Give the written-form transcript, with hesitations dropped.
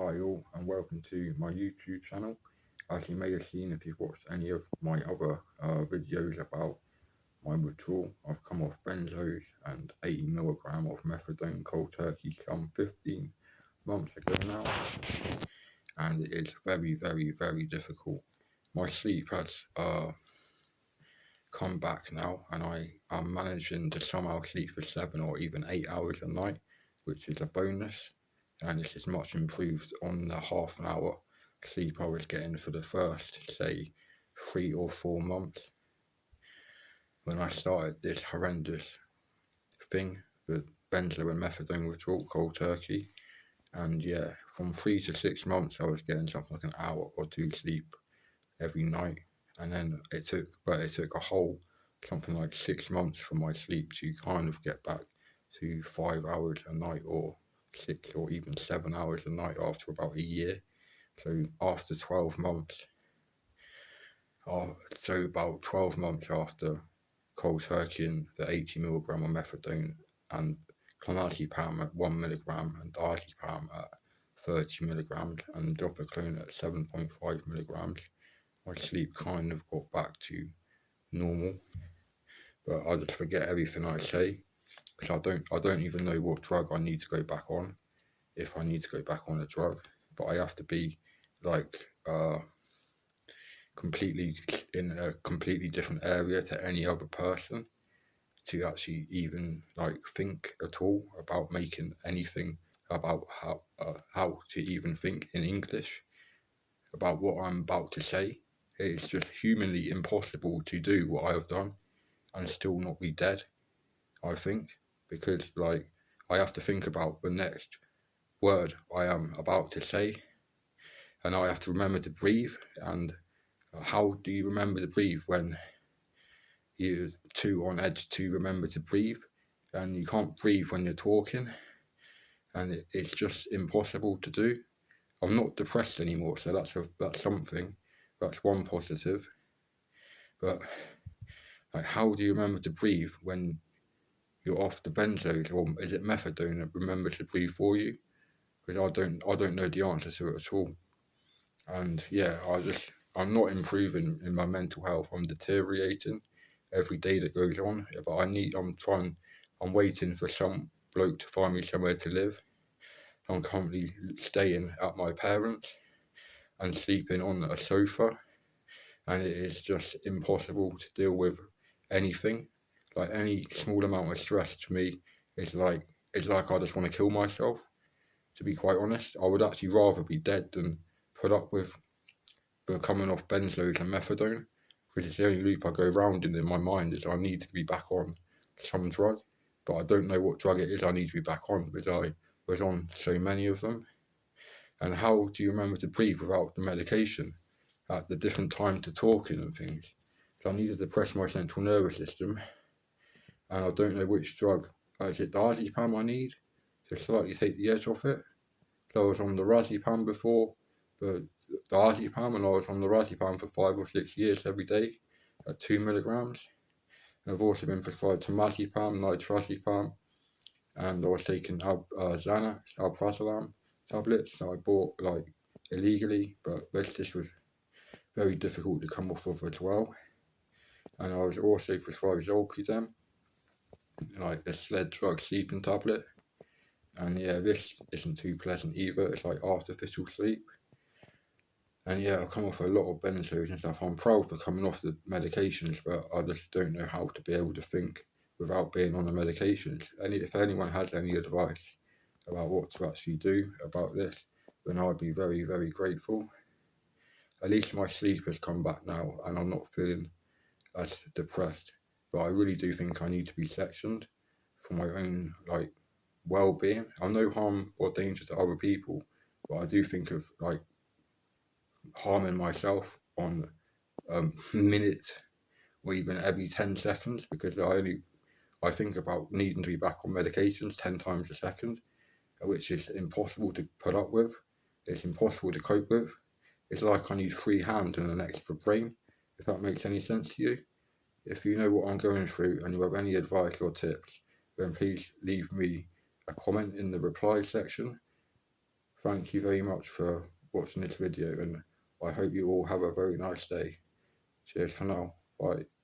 Hi all and welcome to my YouTube channel. As you may have seen if you've watched any of my other videos about my withdrawal, I've come off benzos and 80 mg of methadone cold turkey some 15 months ago now, and it's very difficult. My sleep has come back now, and I am managing to somehow sleep for 7 or even 8 hours a night, which is a bonus. And this is much improved on the half an hour sleep I was getting for the first, say, 3 or 4 months when I started this horrendous thing, the benzo and methadone withdrawal cold turkey. And yeah, from 3 to 6 months, I was getting something like an hour or two sleep every night, and then it took a whole something like 6 months for my sleep to kind of get back to 5 hours a night, or 6 or even 7 hours a night after about a year. So after 12 months, about 12 months after cold turkey and the 80 mg of methadone and clonazepam at 1 mg and diazepam at 30 mg and Zopiclone at 7.5 mg, my sleep kind of got back to normal. But I just forget everything I say because I don't even know what drug I need to go back on, if I need to go back on a drug. But I have to be like completely in a completely different area to any other person to actually even like think at all about making anything about how to even think in English about what I'm about to say. It's just humanly impossible to do what I have done and still not be dead, I think, because like I have to think about the next word I am about to say, and I have to remember to breathe. And how do you remember to breathe when you're too on edge to remember to breathe, and you can't breathe when you're talking, and it's just impossible to do. I'm not depressed anymore, so that's something. That's one positive. But like, how do you remember to breathe when you're off the benzos, or is it methadone that remembers to breathe for you? Because I don't know the answer to it at all. And yeah, I'm not improving in my mental health. I'm deteriorating every day that goes on. But I'm waiting for some bloke to find me somewhere to live. I'm currently staying at my parents and sleeping on a sofa, and it is just impossible to deal with anything. Like any small amount of stress to me is like I just want to kill myself. To be quite honest, I would actually rather be dead than put up with coming off benzos and methadone, because it's the only loop I go round in my mind is I need to be back on some drug, but I don't know what drug it is I need to be back on because I was on so many of them. And how do you remember to breathe without the medication at the different time to talking and things? So I need to depress my central nervous system, and I don't know which drug. Is it diazepam I need to slightly take the edge off it? So I was on the razepam before, the diazepam, and I was on the razepam for 5 or 6 years every day at 2 mg. And I've also been prescribed temazepam, nitrazepam, and I was taking Xanax, alprazolam tablets that I bought like illegally, but this was very difficult to come off of as well. And I was also prescribed Zolpidem, like a sled drug sleeping tablet. And yeah, this isn't too pleasant either. It's like artificial sleep. And yeah, I've come off a lot of benzos and stuff. I'm proud for coming off the medications, but I just don't know how to be able to think without being on the medications. If anyone has any advice about what to actually do about this, then I'd be very grateful. At least my sleep has come back now, and I'm not feeling as depressed. But I really do think I need to be sectioned for my own like well-being. I'm no harm or danger to other people, but I do think of like harming myself on a minute or even every 10 seconds, because I think about needing to be back on medications 10 times a second, which is impossible to put up with. It's impossible to cope with. It's like I need 3 hands and an extra brain, if that makes any sense to you. If you know what I'm going through and you have any advice or tips, then please leave me a comment in the reply section. thank you very much for watching this video, and I hope you all have a very nice day. Cheers for now. Bye.